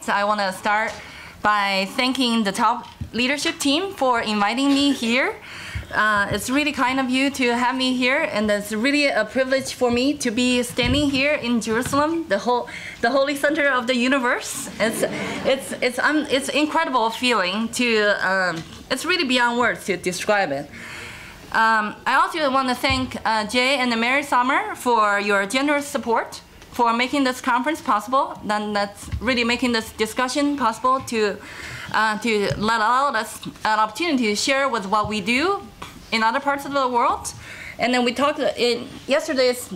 So I want to start by thanking the Taub leadership team for inviting me here. It's really kind of you to have me here, and it's really a privilege for me to be standing here in Jerusalem, the holy center of the universe. It's incredible feeling to. It's really beyond words to describe it. I also want to thank Jay and Mary Sommer for your generous support for making this conference possible. Then that's really making this discussion possible to allow us an opportunity to share with what we do in other parts of the world. And then we talked in yesterday's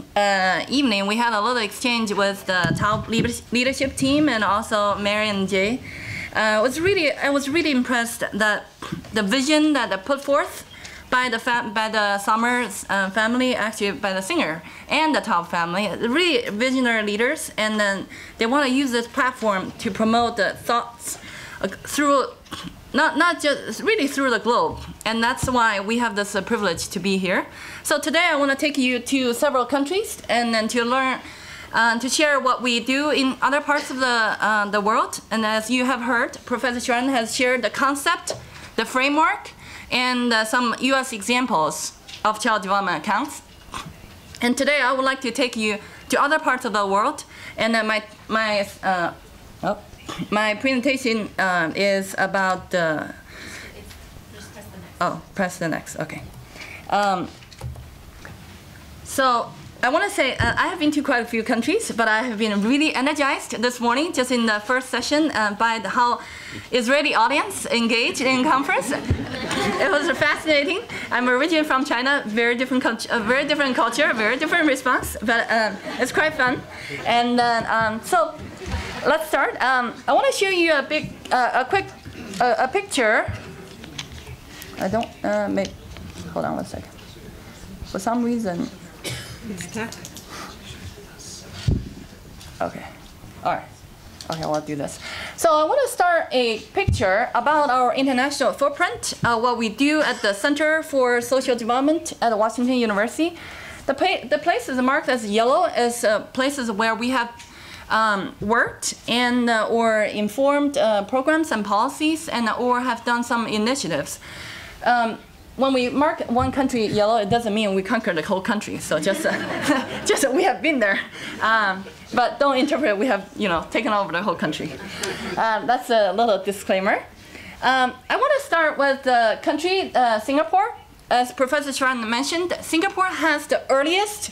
evening. We had a little exchange with the Taub leadership team and also Mary and Jay. I was really impressed that the vision that they put forth by the Summers family, actually by the singer and the Taub family, really visionary leaders, and then they want to use this platform to promote the thoughts through, not just really through the globe, and that's why we have this privilege to be here. So today I want to take you to several countries and then to learn, to share what we do in other parts of the world. And as you have heard, Professor Xuan has shared the concept, the framework, and some U.S. examples of child development accounts. And today I would like to take you to other parts of the world. And my presentation is about the. Just press the next. Oh, press the next. Okay. So I want to say I have been to quite a few countries, but I have been really energized this morning just in the first session by how Israeli audience engaged in conference. It was fascinating. I'm originally from China, very different culture, very different response, but it's quite fun. And so let's start. I want to show you a quick picture. I don't hold on one second. For some reason. Okay. All right. Okay, I'll do this. So I want to start a picture about our international footprint, what we do at the Center for Social Development at Washington University. The places marked as yellow as places where we have worked and or informed programs and policies and or have done some initiatives. When we mark one country yellow, it doesn't mean we conquer the whole country. So just we have been there, but don't interpret we have taken over the whole country. That's a little disclaimer. I want to start with the country Singapore. As Professor Xuan mentioned, Singapore has the earliest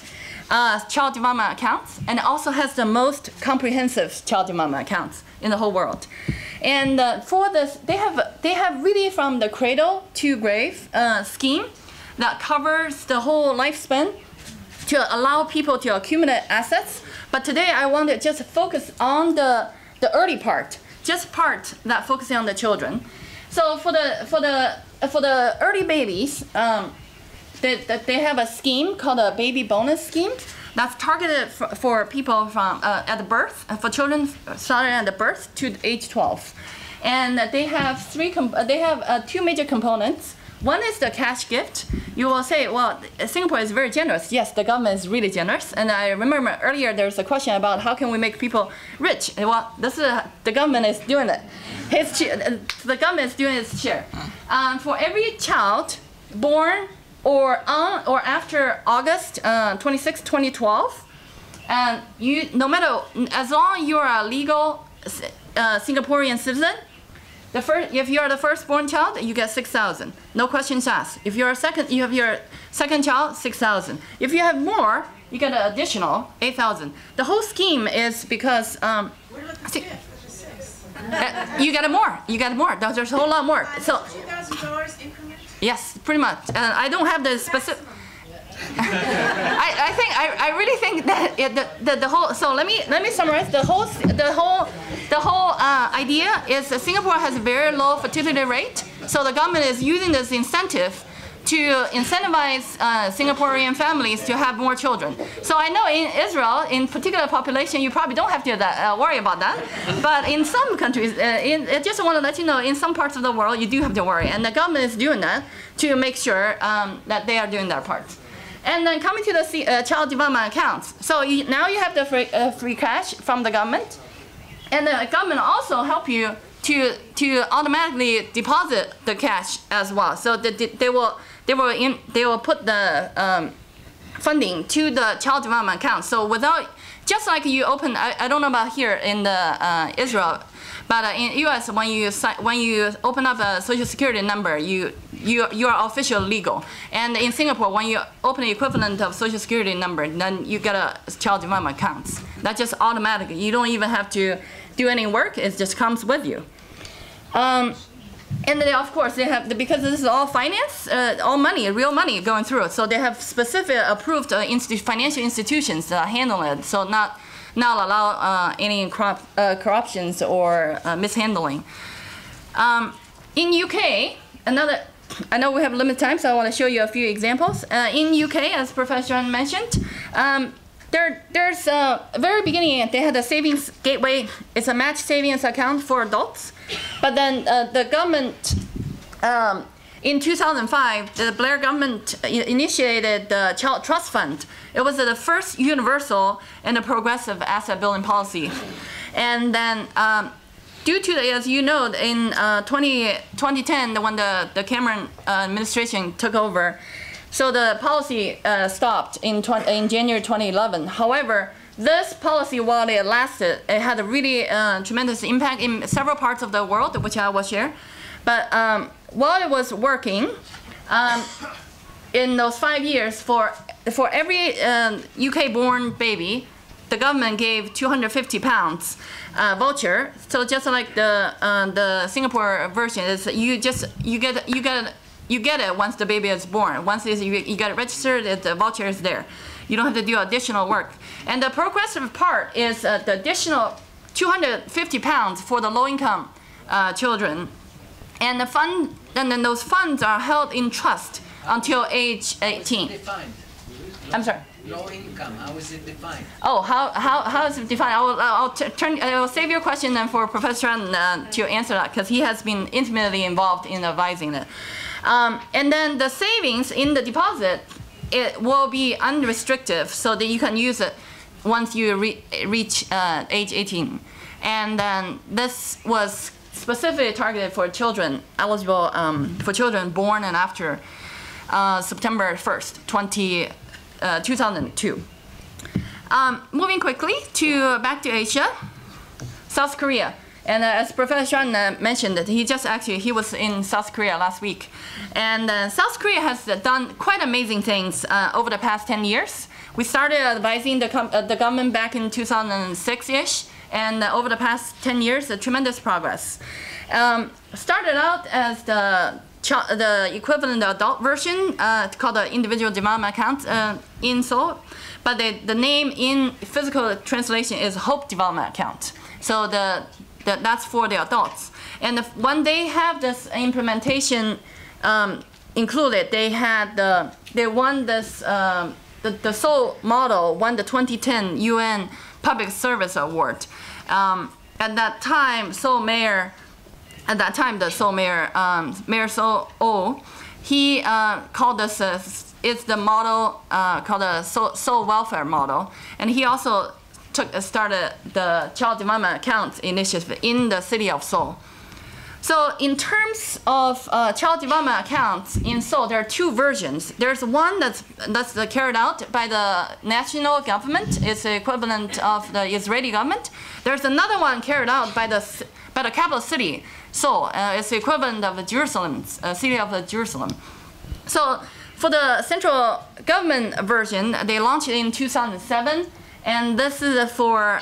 child development accounts and also has the most comprehensive child development accounts in the whole world. And for this, they have really from the cradle to grave scheme that covers the whole lifespan to allow people to accumulate assets. But today I want to just focus on the early part, just part that focusing on the children. So for the early babies, they have a scheme called a baby bonus scheme that's targeted for people from at the birth, for children starting at the birth to age 12, and they have two major components. One is the cash gift. You will say, well, Singapore is very generous. Yes, the government is really generous. And I remember earlier there was a question about how can we make people rich. Well, the government is doing it. The government is doing its share. For every child born or on or after August 26, 2012, and no matter, as long as you are a legal Singaporean citizen, if you are the firstborn child, you get 6,000, no questions asked. If you have your second child, 6,000. If you have more, you get an additional 8,000. The whole scheme is because you get more. You get more. There's a whole lot more. So $2,000 increment. Yes, pretty much. And I don't have the specific. I really think that the whole. So let me summarize. The whole idea is that Singapore has a very low fertility rate. So the government is using this incentive to incentivize Singaporean families to have more children. So I know in Israel, in particular population, you probably don't have to worry about that. But in some countries, I just want to let you know, in some parts of the world, you do have to worry. And the government is doing that to make sure that they are doing their part. And then coming to the child development accounts. So now you have the free cash from the government. And the government also help you to automatically deposit the cash as well. So they will put the funding to the child development account. So without, just like you open, I don't know about here in the Israel, but in U.S. when you open up a social security number, you are officially legal. And in Singapore, when you open the equivalent of social security number, then you get a child development account. That's just automatic. You don't even have to do any work. It just comes with you. And then of course they have, because this is all finance, all money, real money going through. So they have specific approved financial institutions that handle it. So not allow any corruptions or mishandling. In UK, I know we have limited time, so I want to show you a few examples. In UK, as Professor John mentioned, there's very beginning they had a savings gateway. It's a match savings account for adults, but then the government in 2005, the Blair government initiated the Child Trust Fund. It was the first universal and a progressive asset building policy, and then due to, as you know, in 2010, when the Cameron administration took over, so the policy stopped in January 2011. However, this policy, while it lasted, it had a really tremendous impact in several parts of the world, which I will share. But while it was working, in those 5 years, for every UK-born baby, the government gave £250 voucher. So just like the Singapore version, is you get it once the baby is born. Once you get it registered, the voucher is there. You don't have to do additional work. And the progressive part is the additional £250 for the low-income children. And then those funds are held in trust until age 18. Defined? I'm sorry. Low income, how is it defined? Oh, how is it defined? I will save your question then for Professor Chan to answer that, because he has been intimately involved in advising it. And then the savings in the deposit, it will be unrestricted, so that you can use it once you reach age 18. And then this was specifically targeted for children eligible for children born and after September 1st, 2002. Moving quickly back to Asia, South Korea. And as Professor Chan mentioned, he was in South Korea last week. And South Korea has done quite amazing things over the past 10 years. We started advising the government back in 2006-ish, and over the past 10 years, a tremendous progress. Started out as the equivalent adult version called the individual development account in Seoul, but the name in physical translation is Hope Development Account. So that's for the adults. And when they have this implementation included, they won this the Seoul model won the 2010 UN Public Service Award. At that time, the Seoul mayor, Mayor So, he called this, it's the model called the Seoul Welfare Model. And he also started the Child Development Account initiative in the city of Seoul. So in terms of child development accounts in Seoul, there are two versions. There's one that's carried out by the national government. It's the equivalent of the Israeli government. There's another one carried out by the capital city, Seoul. It's the equivalent of Jerusalem, city of Jerusalem. So for the central government version, they launched it in 2007. And this is for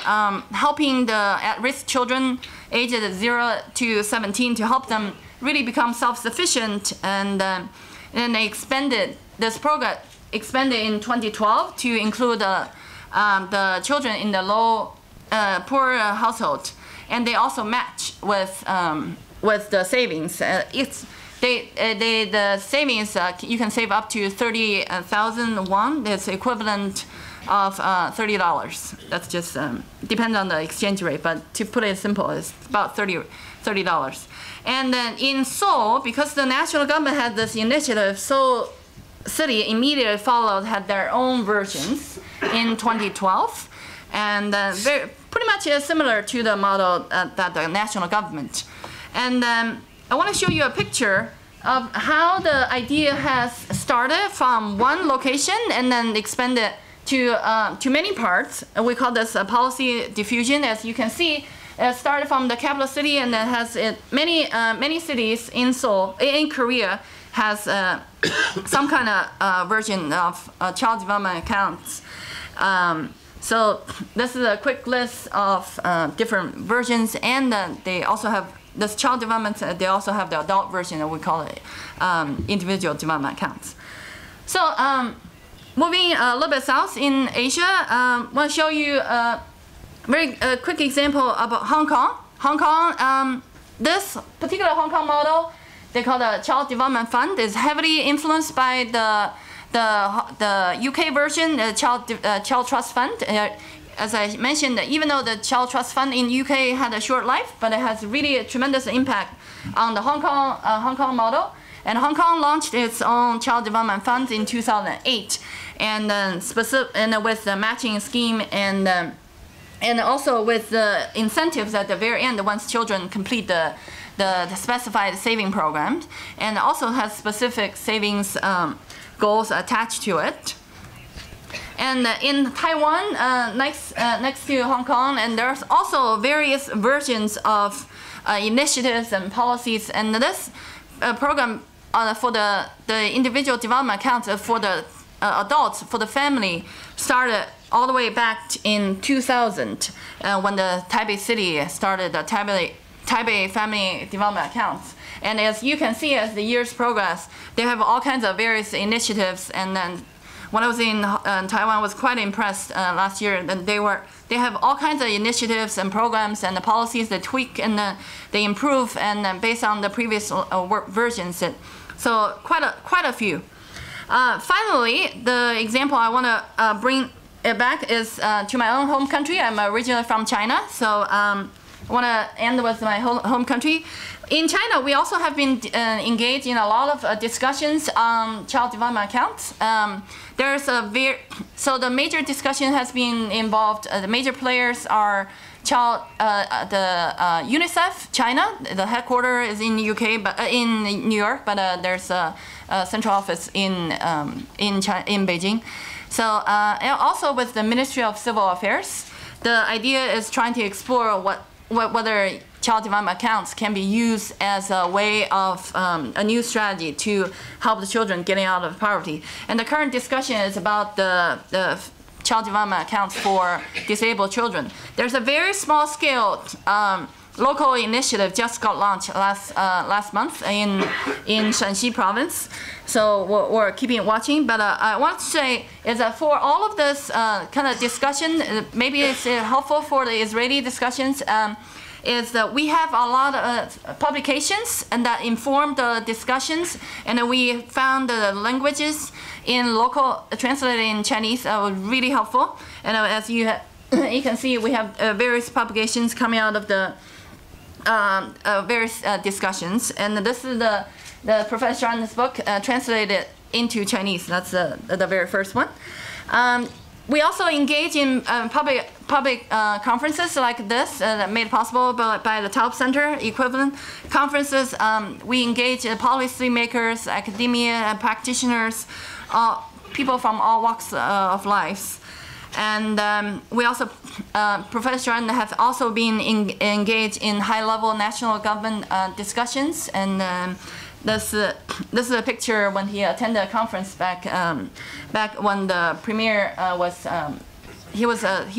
helping the at-risk children aged 0 to 17 to help them really become self-sufficient. And they expanded this program, in 2012 to include the children in the poor household. And they also match with the savings. The savings, you can save up to 30,000 won. That's equivalent of $30. That's just depends on the exchange rate, but to put it simple, it's about $30. And then in Seoul, because the national government had this initiative, Seoul City immediately had their own versions in 2012. and pretty much is similar to the model that the national government. And I want to show you a picture of how the idea has started from one location and then expanded to many parts. We call this policy diffusion. As you can see, it started from the capital city and then has many cities in Seoul, in Korea, has some kind of version of child development accounts. So this is a quick list of different versions, and they also have this child development. They also have the adult version, and we call it individual development accounts. So moving a little bit south in Asia, I want to show you a very quick example about Hong Kong. Hong Kong, this particular Hong Kong model, they call the Child Development Fund, is heavily influenced by the UK version, the Child Trust Fund. As I mentioned, even though the Child Trust Fund in UK had a short life, but it has really a tremendous impact on the Hong Kong model. And Hong Kong launched its own Child Development Fund in 2008, and with the matching scheme and also with the incentives at the very end once children complete the specified saving programs, and also has specific savings goals attached to it. And in Taiwan, next to Hong Kong, and there's also various versions of initiatives and policies. And this program for the individual development accounts for the adults, for the family, started all the way back in 2000 when the Taipei city started the Taipei Family Development Accounts. And as you can see, as the years progress, they have all kinds of various initiatives. And then when I was in Taiwan, I was quite impressed last year that they have all kinds of initiatives and programs and the policies they tweak and they improve, and based on the previous versions. So quite a few. Finally, the example I want to bring it back is to my own home country. I'm originally from China, so I want to end with my home country. In China, we also have been engaged in a lot of discussions on child development accounts. So the major discussion has been involved. The major players are UNICEF China. The headquarters is in UK, but in New York, but there's a central office in Beijing. So and also with the Ministry of Civil Affairs, the idea is trying to explore whether child development accounts can be used as a way of a new strategy to help the children getting out of poverty. And the current discussion is about the child development accounts for disabled children. There's a very small scale local initiative just got launched last month in Shanxi province. So we're keeping watching. But I want to say is that for all of this kind of discussion, maybe it's helpful for the Israeli discussions, is that we have a lot of publications and that inform the discussions, and we found the languages in local translated in Chinese was really helpful. And as you can see, we have various publications coming out of the various discussions, and this is the Professor Zhang's book translated into Chinese. That's the very first one. We also engage in public conferences like this that made possible by the Taub Center equivalent conferences. We engage policymakers, academia, practitioners, people from all walks of life. And we also, Professor Zhang have also been engaged in high-level national government discussions. And this is a picture when he attended a conference back when the premier was he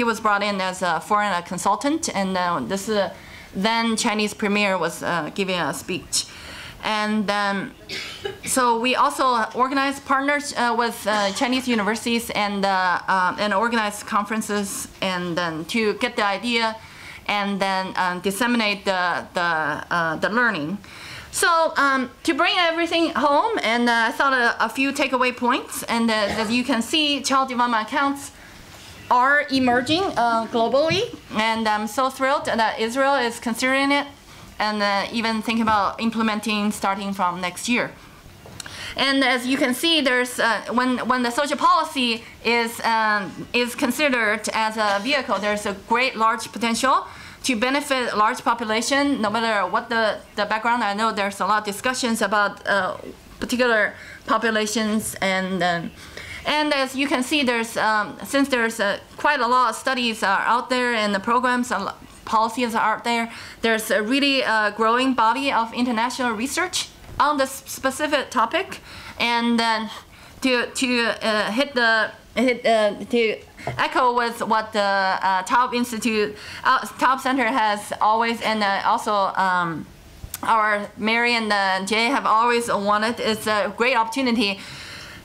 was brought in as a foreign consultant, and this is then Chinese premier was giving a speech. And so we also organize partners with Chinese universities and organize conferences, and then to get the idea and then disseminate the learning. So to bring everything home, and I thought a few takeaway points, and as you can see, child development accounts are emerging globally, and I'm so thrilled that Israel is considering it and even thinking about implementing starting from next year. And as you can see, there's when the social policy is considered as a vehicle, there's a great large potential to benefit large population, no matter what the background. I know there's a lot of discussions about particular populations, and as you can see, there's since there's quite a lot of studies are out there, and the programs and policies are out there. There's a really growing body of international research on this specific topic, and then to echo with what the Taub Institute, Taub Center has always, and also our Mary and Jay have always wanted. It's a great opportunity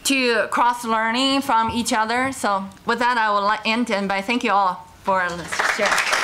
to cross-learning from each other. So with that, I will end, and by thank you all for sharing.